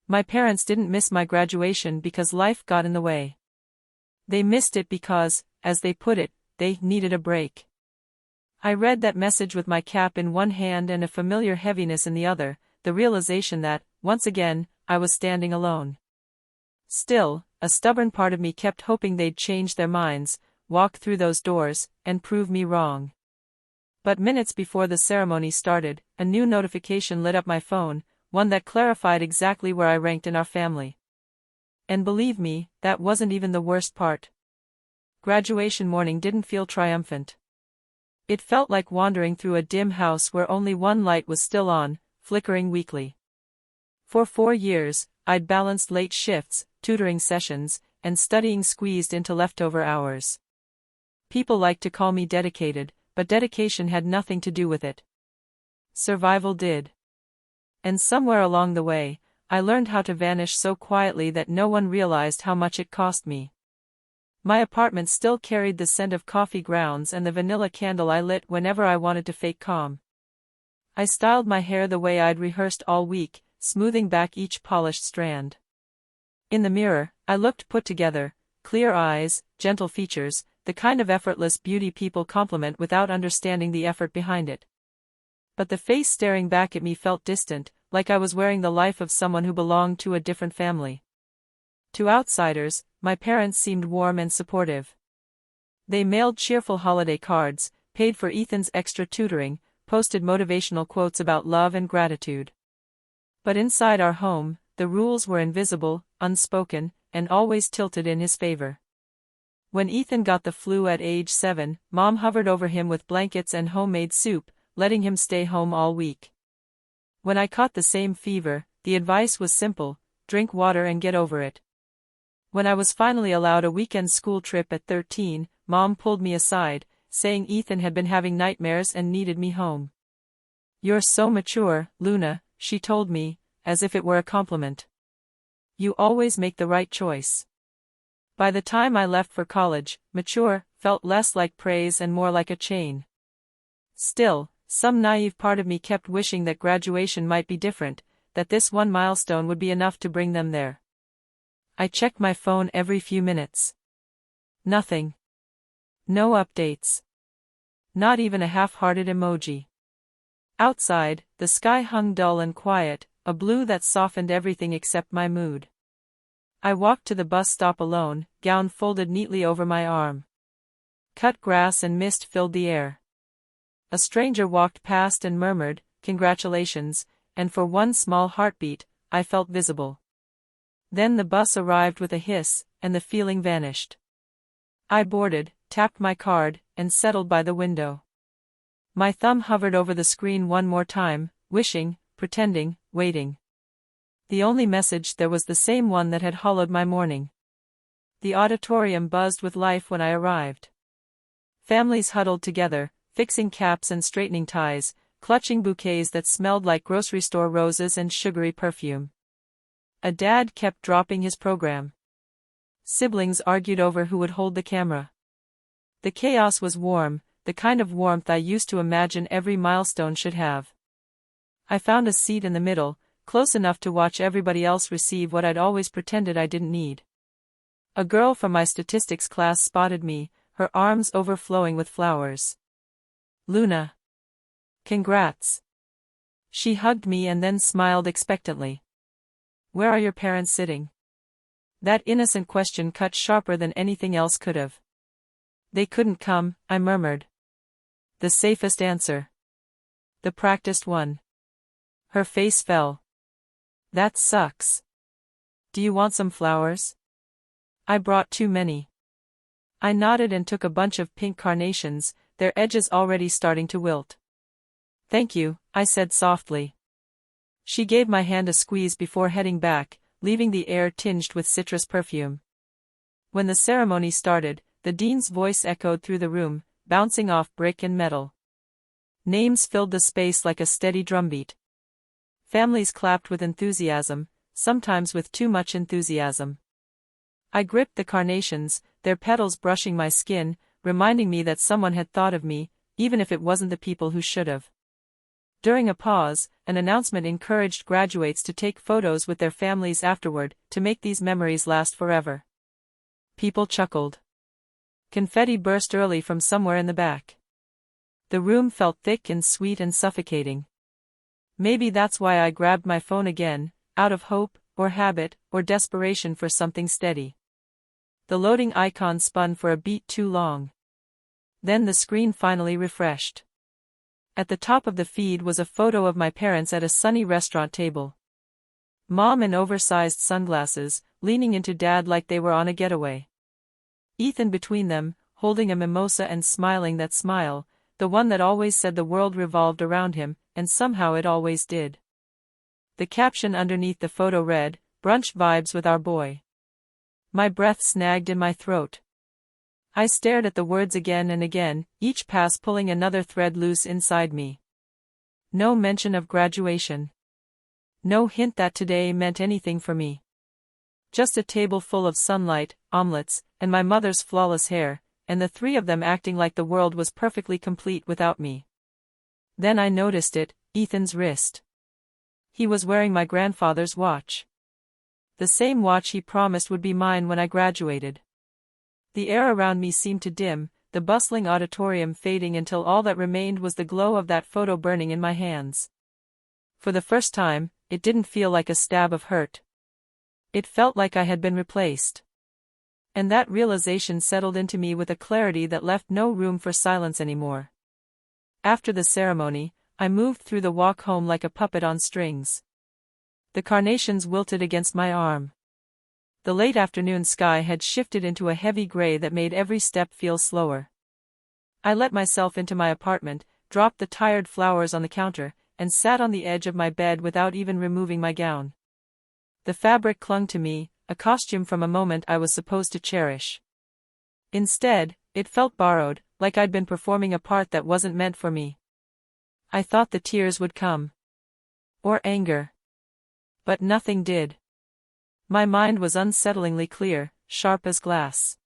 My parents didn't miss my graduation because life got in the way. They missed it because, as they put it, they needed a break. I read that message with my cap in one hand and a familiar heaviness in the other, the realization that, once again, I was standing alone. Still, a stubborn part of me kept hoping they'd change their minds, walk through those doors, and prove me wrong. But minutes before the ceremony started, a new notification lit up my phone, one that clarified exactly where I ranked in our family. And believe me, that wasn't even the worst part. Graduation morning didn't feel triumphant. It felt like wandering through a dim house where only one light was still on, flickering weakly. For 4 years, I'd balanced late shifts, tutoring sessions, and studying squeezed into leftover hours. People liked to call me dedicated, but dedication had nothing to do with it. Survival did. And somewhere along the way, I learned how to vanish so quietly that no one realized how much it cost me. My apartment still carried the scent of coffee grounds and the vanilla candle I lit whenever I wanted to fake calm. I styled my hair the way I'd rehearsed all week, smoothing back each polished strand. In the mirror, I looked put together, clear eyes, gentle features, the kind of effortless beauty people compliment without understanding the effort behind it. But the face staring back at me felt distant, like I was wearing the life of someone who belonged to a different family. To outsiders, my parents seemed warm and supportive. They mailed cheerful holiday cards, paid for Ethan's extra tutoring, posted motivational quotes about love and gratitude. But inside our home, the rules were invisible, unspoken, and always tilted in his favor. When Ethan got the flu at age 7, Mom hovered over him with blankets and homemade soup, letting him stay home all week. When I caught the same fever, the advice was simple: drink water and get over it. When I was finally allowed a weekend school trip at 13, Mom pulled me aside, saying Ethan had been having nightmares and needed me home. "You're so mature, Luna," she told me, as if it were a compliment. "You always make the right choice." By the time I left for college, mature felt less like praise and more like a chain. Still, some naive part of me kept wishing that graduation might be different, that this one milestone would be enough to bring them there. I checked my phone every few minutes. Nothing. No updates. Not even a half-hearted emoji. Outside, the sky hung dull and quiet, a blue that softened everything except my mood. I walked to the bus stop alone, gown folded neatly over my arm. Cut grass and mist filled the air. A stranger walked past and murmured, "Congratulations," and for one small heartbeat, I felt visible. Then the bus arrived with a hiss, and the feeling vanished. I boarded, tapped my card, and settled by the window. My thumb hovered over the screen one more time, wishing, pretending, waiting. The only message there was the same one that had hollowed my morning. The auditorium buzzed with life when I arrived. Families huddled together, fixing caps and straightening ties, clutching bouquets that smelled like grocery store roses and sugary perfume. A dad kept dropping his program. Siblings argued over who would hold the camera. The chaos was warm, the kind of warmth I used to imagine every milestone should have. I found a seat in the middle, close enough to watch everybody else receive what I'd always pretended I didn't need. A girl from my statistics class spotted me, her arms overflowing with flowers. "Luna. Congrats." She hugged me and then smiled expectantly. "Where are your parents sitting?" That innocent question cut sharper than anything else could have. "They couldn't come," I murmured. The safest answer. The practiced one. Her face fell. "That sucks. Do you want some flowers?" I brought too many. I nodded and took a bunch of pink carnations, their edges already starting to wilt. "Thank you," I said softly. She gave my hand a squeeze before heading back, leaving the air tinged with citrus perfume. When the ceremony started, the dean's voice echoed through the room, bouncing off brick and metal. Names filled the space like a steady drumbeat. Families clapped with enthusiasm, sometimes with too much enthusiasm. I gripped the carnations, their petals brushing my skin, reminding me that someone had thought of me, even if it wasn't the people who should have. During a pause, an announcement encouraged graduates to take photos with their families afterward, to make these memories last forever. People chuckled. Confetti burst early from somewhere in the back. The room felt thick and sweet and suffocating. Maybe that's why I grabbed my phone again, out of hope, or habit, or desperation for something steady. The loading icon spun for a beat too long. Then the screen finally refreshed. At the top of the feed was a photo of my parents at a sunny restaurant table. Mom in oversized sunglasses, leaning into Dad like they were on a getaway. Ethan between them, holding a mimosa and smiling that smile, the one that always said the world revolved around him, and somehow it always did. The caption underneath the photo read, "Brunch vibes with our boy." My breath snagged in my throat. I stared at the words again and again, each pass pulling another thread loose inside me. No mention of graduation. No hint that today meant anything for me. Just a table full of sunlight, omelets, and my mother's flawless hair, and the three of them acting like the world was perfectly complete without me. Then I noticed it, Ethan's wrist. He was wearing my grandfather's watch. The same watch he promised would be mine when I graduated. The air around me seemed to dim, the bustling auditorium fading until all that remained was the glow of that photo burning in my hands. For the first time, it didn't feel like a stab of hurt. It felt like I had been replaced. And that realization settled into me with a clarity that left no room for silence anymore. After the ceremony, I moved through the walk home like a puppet on strings. The carnations wilted against my arm. The late afternoon sky had shifted into a heavy gray that made every step feel slower. I let myself into my apartment, dropped the tired flowers on the counter, and sat on the edge of my bed without even removing my gown. The fabric clung to me, a costume from a moment I was supposed to cherish. Instead, it felt borrowed, like I'd been performing a part that wasn't meant for me. I thought the tears would come. Or anger. But nothing did. My mind was unsettlingly clear, sharp as glass.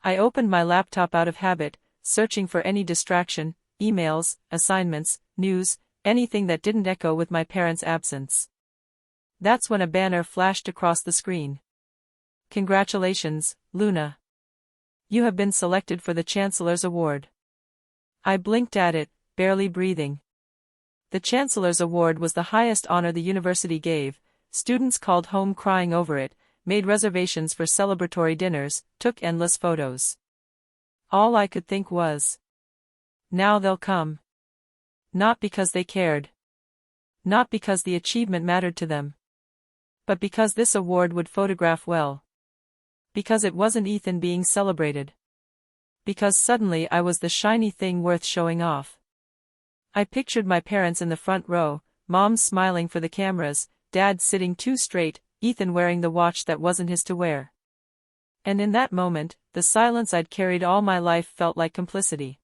I opened my laptop out of habit, searching for any distraction, emails, assignments, news, anything that didn't echo with my parents' absence. That's when a banner flashed across the screen. "Congratulations, Luna. You have been selected for the Chancellor's Award." I blinked at it, barely breathing. The Chancellor's Award was the highest honor the university gave. Students called home crying over it, made reservations for celebratory dinners, took endless photos. All I could think was, now they'll come. Not because they cared. Not because the achievement mattered to them. But because this award would photograph well. Because it wasn't Ethan being celebrated. Because suddenly I was the shiny thing worth showing off. I pictured my parents in the front row, Mom smiling for the cameras, Dad sitting too straight, Ethan wearing the watch that wasn't his to wear. And in that moment, the silence I'd carried all my life felt like complicity.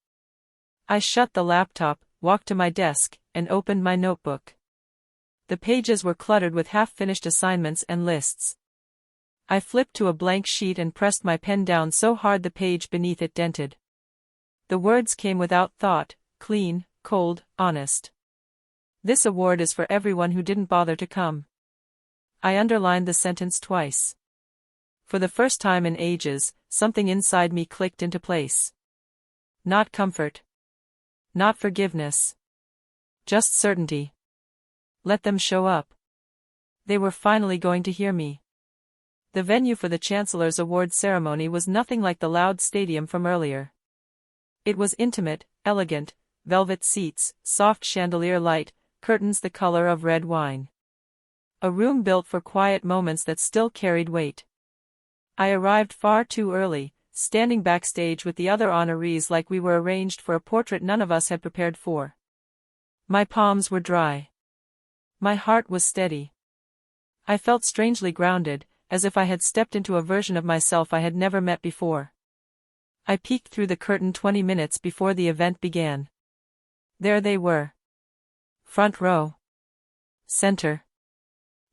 I shut the laptop, walked to my desk, and opened my notebook. The pages were cluttered with half-finished assignments and lists. I flipped to a blank sheet and pressed my pen down so hard the page beneath it dented. The words came without thought, clean, cold, honest. "This award is for everyone who didn't bother to come." I underlined the sentence twice. For the first time in ages, something inside me clicked into place. Not comfort. Not forgiveness. Just certainty. Let them show up. They were finally going to hear me. The venue for the Chancellor's Award ceremony was nothing like the loud stadium from earlier. It was intimate, elegant, velvet seats, soft chandelier light, curtains the color of red wine. A room built for quiet moments that still carried weight. I arrived far too early, standing backstage with the other honorees like we were arranged for a portrait none of us had prepared for. My palms were dry. My heart was steady. I felt strangely grounded, as if I had stepped into a version of myself I had never met before. I peeked through the curtain 20 minutes before the event began. There they were. Front row. Center.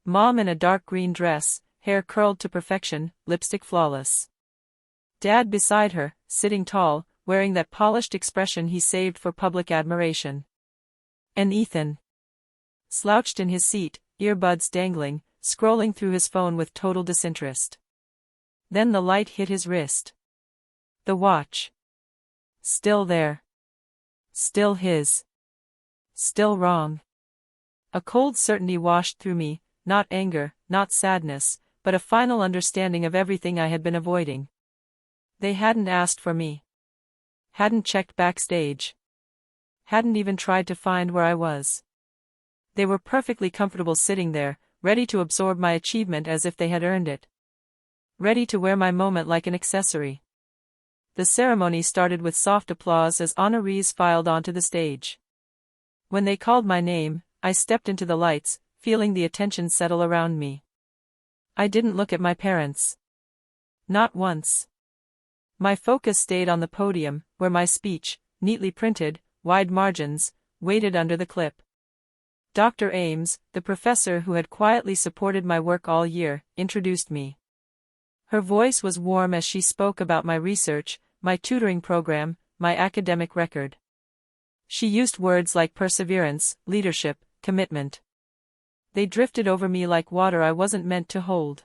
Mom in a dark green dress, hair curled to perfection, lipstick flawless. Dad beside her, sitting tall, wearing that polished expression he saved for public admiration. And Ethan, slouched in his seat, earbuds dangling, scrolling through his phone with total disinterest. Then the light hit his wrist. The watch. Still there. Still his. Still wrong. A cold certainty washed through me, not anger, not sadness, but a final understanding of everything I had been avoiding. They hadn't asked for me. Hadn't checked backstage. Hadn't even tried to find where I was. They were perfectly comfortable sitting there, ready to absorb my achievement as if they had earned it. Ready to wear my moment like an accessory. The ceremony started with soft applause as honorees filed onto the stage. When they called my name, I stepped into the lights, feeling the attention settle around me. I didn't look at my parents. Not once. My focus stayed on the podium, where my speech, neatly printed, wide margins, waited under the clip. Dr. Ames, the professor who had quietly supported my work all year, introduced me. Her voice was warm as she spoke about my research, my tutoring program, my academic record. She used words like perseverance, leadership, commitment. They drifted over me like water I wasn't meant to hold.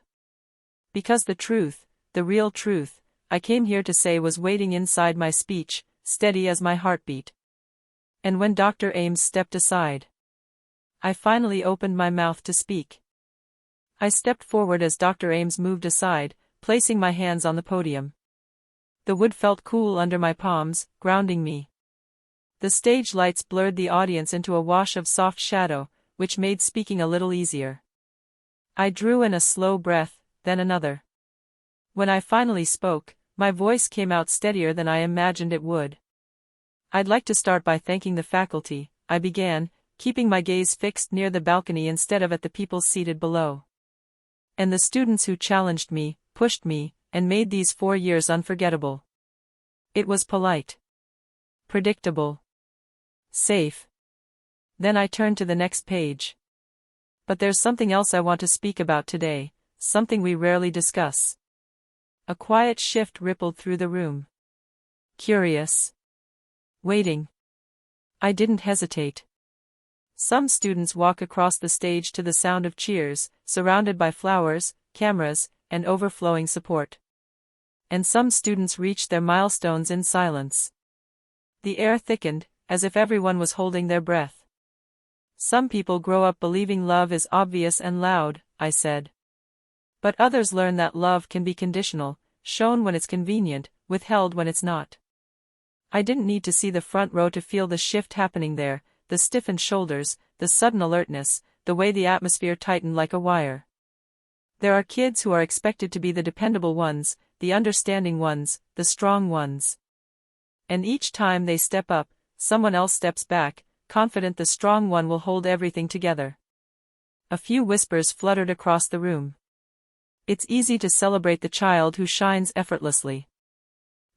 Because the truth, the real truth, I came here to say was waiting inside my speech, steady as my heartbeat. And when Dr. Ames stepped aside, I finally opened my mouth to speak. I stepped forward as Dr. Ames moved aside, placing my hands on the podium. The wood felt cool under my palms, grounding me. The stage lights blurred the audience into a wash of soft shadow, which made speaking a little easier. I drew in a slow breath, then another. When I finally spoke, my voice came out steadier than I imagined it would. I'd like to start by thanking the faculty, I began, keeping my gaze fixed near the balcony instead of at the people seated below. And the students who challenged me, pushed me, and made these 4 years unforgettable. It was polite. Predictable. Safe. Then I turned to the next page. But there's something else I want to speak about today, something we rarely discuss. A quiet shift rippled through the room. Curious. Waiting. I didn't hesitate. Some students walk across the stage to the sound of cheers, surrounded by flowers, cameras, and overflowing support. And some students reached their milestones in silence. The air thickened, as if everyone was holding their breath. Some people grow up believing love is obvious and loud, I said. But others learn that love can be conditional, shown when it's convenient, withheld when it's not. I didn't need to see the front row to feel the shift happening there, the stiffened shoulders, the sudden alertness, the way the atmosphere tightened like a wire. There are kids who are expected to be the dependable ones, the understanding ones, the strong ones. And each time they step up, someone else steps back, confident the strong one will hold everything together. A few whispers fluttered across the room. It's easy to celebrate the child who shines effortlessly.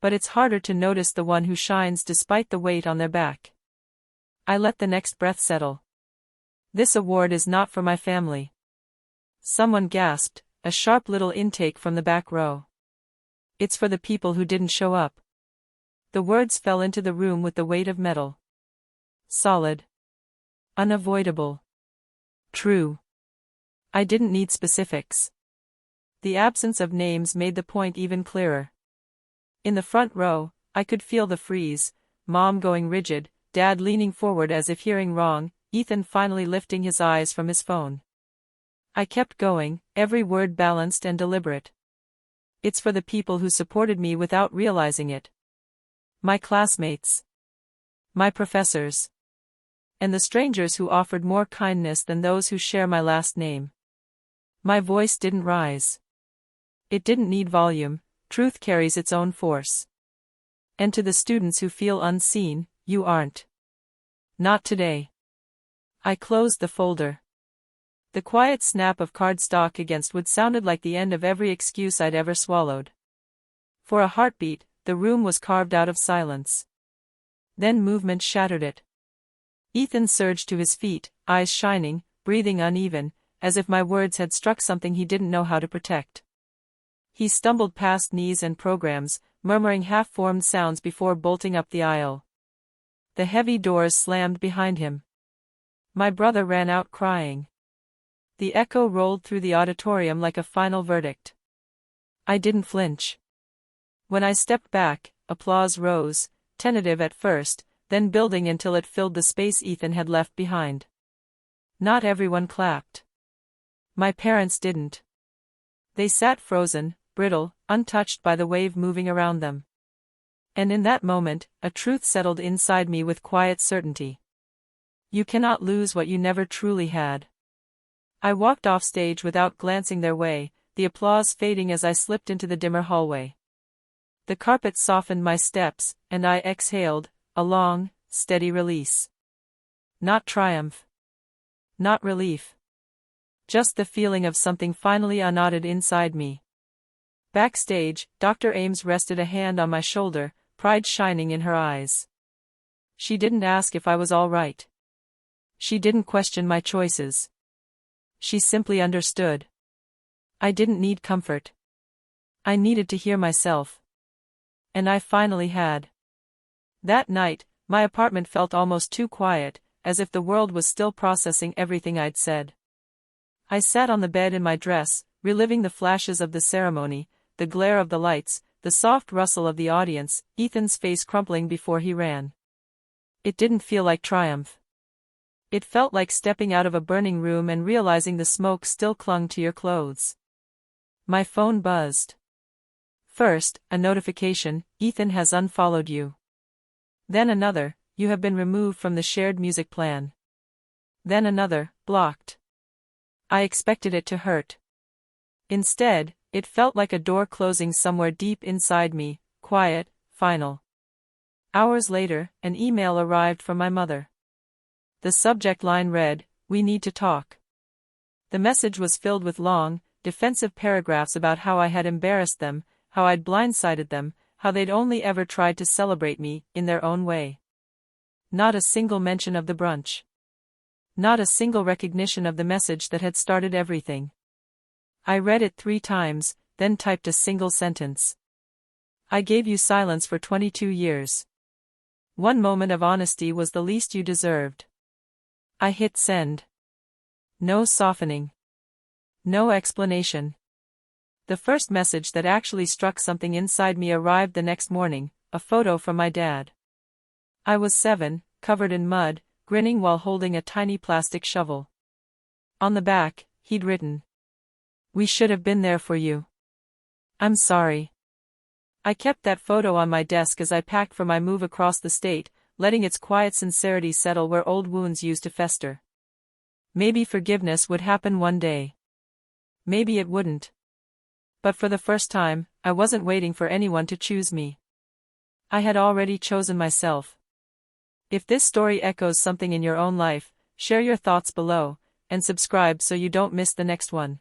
But it's harder to notice the one who shines despite the weight on their back. I let the next breath settle. This award is not for my family. Someone gasped, a sharp little intake from the back row. It's for the people who didn't show up. The words fell into the room with the weight of metal. Solid. Unavoidable. True. I didn't need specifics. The absence of names made the point even clearer. In the front row, I could feel the freeze, Mom going rigid, Dad leaning forward as if hearing wrong, Ethan finally lifting his eyes from his phone. I kept going, every word balanced and deliberate. It's for the people who supported me without realizing it. My classmates. My professors. And the strangers who offered more kindness than those who share my last name. My voice didn't rise. It didn't need volume, truth carries its own force. And to the students who feel unseen, you aren't. Not today. I closed the folder. The quiet snap of cardstock against wood sounded like the end of every excuse I'd ever swallowed. For a heartbeat, the room was carved out of silence. Then movement shattered it. Ethan surged to his feet, eyes shining, breathing uneven, as if my words had struck something he didn't know how to protect. He stumbled past knees and programs, murmuring half-formed sounds before bolting up the aisle. The heavy doors slammed behind him. My brother ran out crying. The echo rolled through the auditorium like a final verdict. I didn't flinch. When I stepped back, applause rose, tentative at first, then building until it filled the space Ethan had left behind. Not everyone clapped. My parents didn't. They sat frozen, brittle, untouched by the wave moving around them. And in that moment, a truth settled inside me with quiet certainty. You cannot lose what you never truly had. I walked off stage without glancing their way, the applause fading as I slipped into the dimmer hallway. The carpet softened my steps, and I exhaled, a long, steady release. Not triumph. Not relief. Just the feeling of something finally unknotted inside me. Backstage, Dr. Ames rested a hand on my shoulder, pride shining in her eyes. She didn't ask if I was all right. She didn't question my choices. She simply understood. I didn't need comfort. I needed to hear myself. And I finally had. That night, my apartment felt almost too quiet, as if the world was still processing everything I'd said. I sat on the bed in my dress, reliving the flashes of the ceremony, the glare of the lights, the soft rustle of the audience, Ethan's face crumpling before he ran. It didn't feel like triumph. It felt like stepping out of a burning room and realizing the smoke still clung to your clothes. My phone buzzed. First, a notification, Ethan has unfollowed you. Then another, you have been removed from the shared music plan. Then another, blocked. I expected it to hurt. Instead, it felt like a door closing somewhere deep inside me, quiet, final. Hours later, an email arrived from my mother. The subject line read, "We need to talk." The message was filled with long, defensive paragraphs about how I had embarrassed them, how I'd blindsided them, how they'd only ever tried to celebrate me, in their own way. Not a single mention of the brunch. Not a single recognition of the message that had started everything. I read it 3 times, then typed a single sentence. I gave you silence for 22 years. One moment of honesty was the least you deserved. I hit send. No softening. No explanation. The first message that actually struck something inside me arrived the next morning, a photo from my dad. I was 7, covered in mud, grinning while holding a tiny plastic shovel. On the back, he'd written, "We should have been there for you. I'm sorry." I kept that photo on my desk as I packed for my move across the state, letting its quiet sincerity settle where old wounds used to fester. Maybe forgiveness would happen one day. Maybe it wouldn't. But for the first time, I wasn't waiting for anyone to choose me. I had already chosen myself. If this story echoes something in your own life, share your thoughts below, and subscribe so you don't miss the next one.